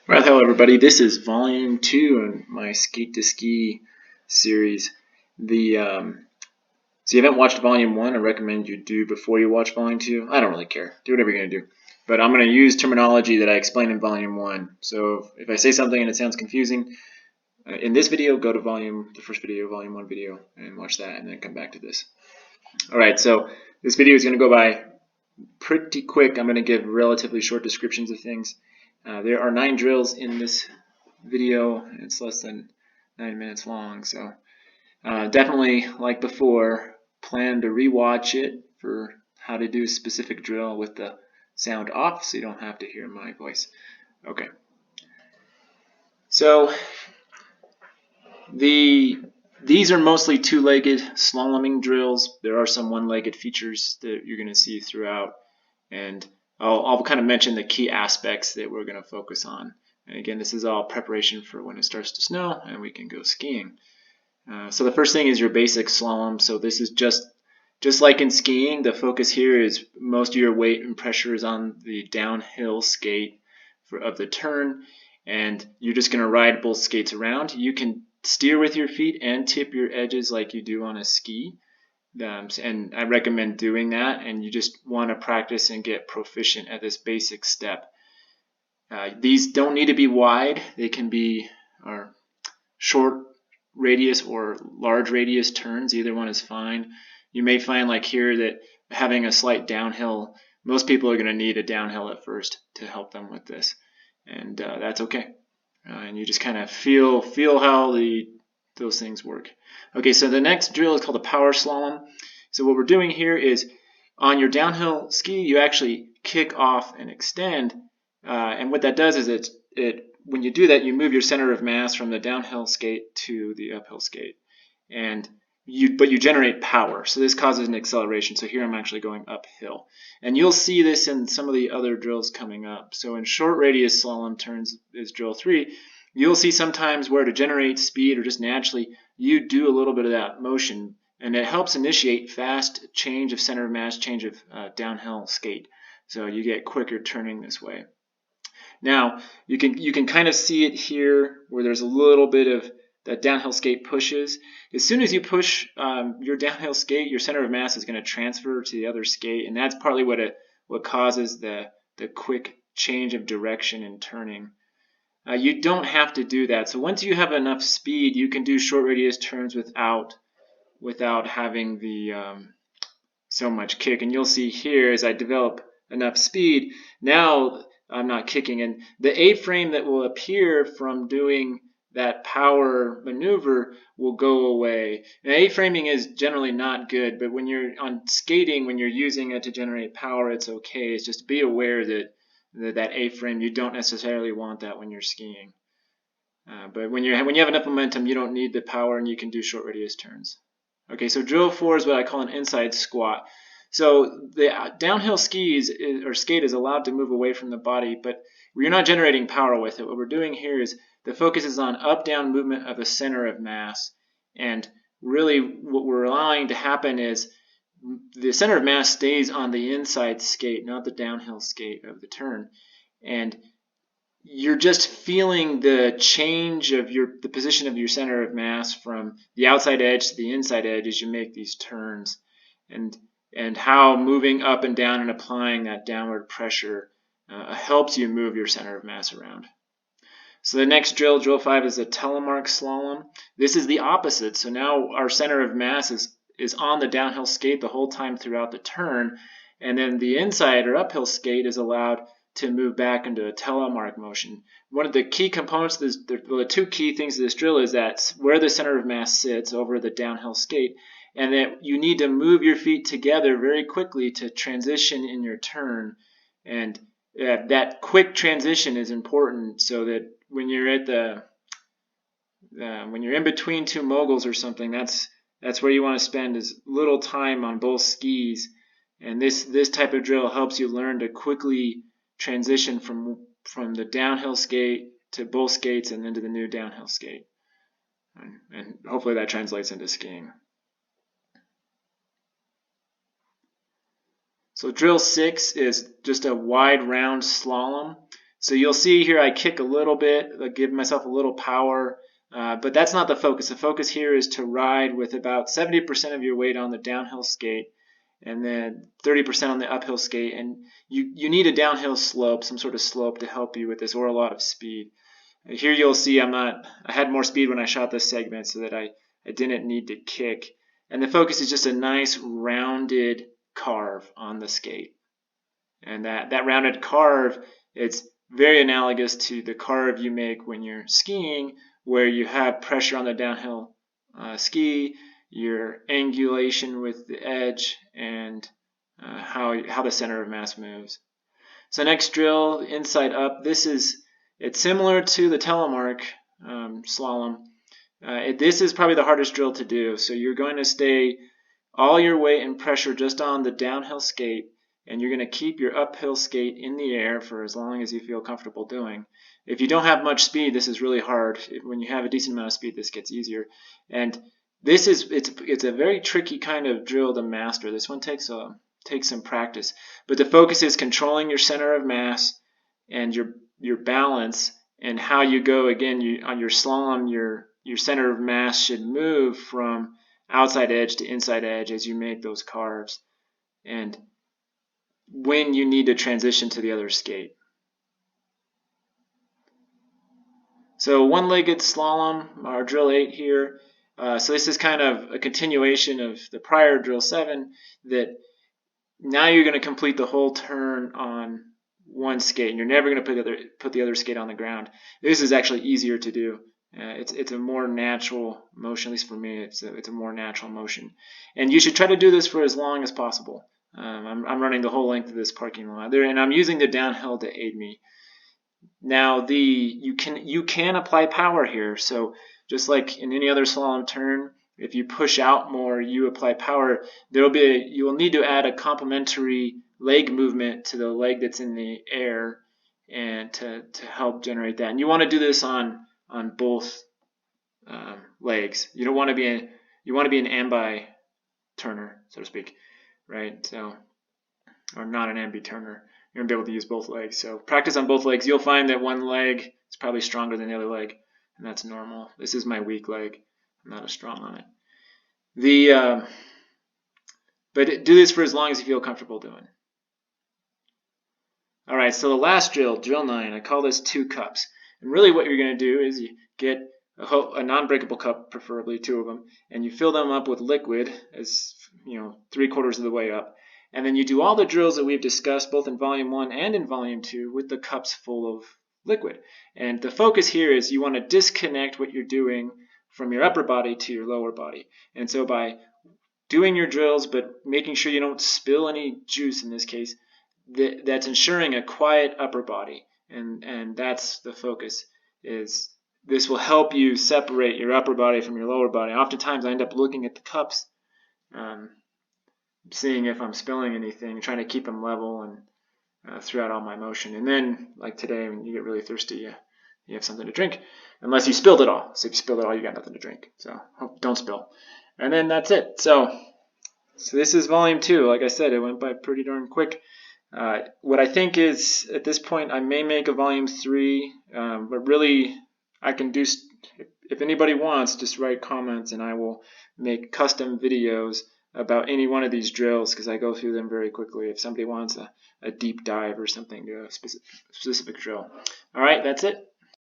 Right, hello everybody. This is volume 2 in my Skate to Ski series. So you haven't watched volume 1, I recommend you do before you watch volume 2. I don't really care. Do whatever you're going to do. But I'm going to use terminology that I explained in volume 1. So if I say something and it sounds confusing, in this video, go to the first video, volume 1 video, and watch that, and then come back to this. Alright, so this video is going to go by pretty quick. I'm going to give relatively short descriptions of things. There are 9 drills in this video. It's less than 9 minutes long, so definitely, like before, plan to rewatch it for how to do a specific drill with the sound off so you don't have to hear my voice. Okay. So these are mostly two-legged slaloming drills. There are some one-legged features that you're going to see throughout, and I'll kind of mention the key aspects that we're going to focus on. And again, this is all preparation for when it starts to snow and we can go skiing. So the first thing is your basic slalom. So this is just like in skiing, the focus here is most of your weight and pressure is on the downhill skate of the turn, and you're just going to ride both skates around. You can steer with your feet and tip your edges like you do on a ski. And I recommend doing that, and you just want to practice and get proficient at this basic step. These don't need to be wide. They can be short radius or large radius turns. Either one is fine. You may find like here that having a slight downhill, most people are going to need a downhill at first to help them with this, and that's okay. And you just kind of feel how those things work. Okay, so the next drill is called a power slalom. So what we're doing here is on your downhill ski, you actually kick off and extend, and what that does is when you do that, you move your center of mass from the downhill skate to the uphill skate, but you generate power. So this causes an acceleration. So here I'm actually going uphill, and you'll see this in some of the other drills coming up. So in short radius slalom turns is drill 3. You'll see sometimes where to generate speed or just naturally you do a little bit of that motion, and it helps initiate fast change of center of mass, change of downhill skate. So you get quicker turning this way. Now you can kind of see it here where there's a little bit of that downhill skate pushes. As soon as you push your downhill skate, your center of mass is going to transfer to the other skate, and that's partly what causes the quick change of direction and turning. You don't have to do that. So once you have enough speed, you can do short radius turns without having the so much kick. And you'll see here as I develop enough speed, now I'm not kicking. And the A-frame that will appear from doing that power maneuver will go away. And A-framing is generally not good, but when you're on skating, when you're using it to generate power, it's okay. It's just be aware that A-frame, you don't necessarily want that when you're skiing. But when you have enough momentum, you don't need the power, and you can do short radius turns. Okay, so drill 4 is what I call an inside squat. So the downhill skate is allowed to move away from the body, but you're not generating power with it. What we're doing here is the focus is on up-down movement of the center of mass, and really what we're allowing to happen is the center of mass stays on the inside skate, not the downhill skate of the turn, and you're just feeling the change of the position of your center of mass from the outside edge to the inside edge as you make these turns, and how moving up and down and applying that downward pressure helps you move your center of mass around. So the next drill 5, is a telemark slalom. This is the opposite. So now our center of mass is on the downhill skate the whole time throughout the turn, and then the inside or uphill skate is allowed to move back into a telemark motion. One of the key components, the two key things of this drill is that where the center of mass sits over the downhill skate, and that you need to move your feet together very quickly to transition in your turn. And that quick transition is important so that when you're at when you're in between two moguls or something, that's where you want to spend as little time on both skis. And this type of drill helps you learn to quickly transition from the downhill skate to both skates and then to the new downhill skate. And hopefully that translates into skiing. So drill 6 is just a wide round slalom. So you'll see here I kick a little bit, give myself a little power, but that's not the focus. The focus here is to ride with about 70% of your weight on the downhill skate and then 30% on the uphill skate. And you need a downhill slope, some sort of slope to help you with this, or a lot of speed. Here you'll see I had more speed when I shot this segment so that I didn't need to kick. And the focus is just a nice rounded carve on the skate. And that rounded carve, it's very analogous to the carve you make when you're skiing, where you have pressure on the downhill ski, your angulation with the edge, and how the center of mass moves. So next drill, inside up. It's similar to the telemark slalom. This is probably the hardest drill to do. So you're going to stay all your weight and pressure just on the downhill skate, and you're going to keep your uphill skate in the air for as long as you feel comfortable doing. If you don't have much speed, this is really hard. When you have a decent amount of speed, this gets easier. And it's a very tricky kind of drill to master. This one takes some practice. But the focus is controlling your center of mass and your balance, and how you go. Again, on your slalom, your center of mass should move from outside edge to inside edge as you make those carves, and when you need to transition to the other skate. So one-legged slalom, our drill 8 here. So this is kind of a continuation of the prior drill 7, that now you're going to complete the whole turn on one skate, and you're never going to put the other skate on the ground. This is actually easier to do. It's a more natural motion, at least for me. It's a more natural motion, and you should try to do this for as long as possible. I'm running the whole length of this parking lot there, and I'm using the downhill to aid me. Now you can apply power here. So just like in any other slalom turn, if you push out more, you apply power. You will need to add a complementary leg movement to the leg that's in the air, and to help generate that. And you want to do this on both legs. You want to be an ambi turner, so to speak, right? So, or not an ambi turner. You're gonna be able to use both legs. So practice on both legs. You'll find that one leg is probably stronger than the other leg, and that's normal. This is my weak leg. I'm not as strong on it. But do this for as long as you feel comfortable doing. All right, so the last drill, drill 9, I call this 2 cups. And really what you're going to do is you get a non-breakable cup, preferably 2 of them, and you fill them up with liquid, as 3/4 of the way up. And then you do all the drills that we've discussed, both in volume 1 and in volume 2, with the cups full of liquid. And the focus here is you want to disconnect what you're doing from your upper body to your lower body. And so by doing your drills, but making sure you don't spill any juice in this case, that's ensuring a quiet upper body, and that's the focus. Is this will help you separate your upper body from your lower body. Oftentimes I end up looking at the cups, seeing if I'm spilling anything, trying to keep them level and throughout all my motion. And then, like today, when you get really thirsty, you have something to drink, unless you spilled it all. So if you spilled it all, you got nothing to drink. So don't spill. And then that's it. So this is volume 2. Like I said, it went by pretty darn quick. What I think is, at this point, I may make a volume 3, but really I can do, if anybody wants, just write comments and I will make custom videos about any one of these drills, because I go through them very quickly if somebody wants a deep dive or something to a specific drill. All right, that's it.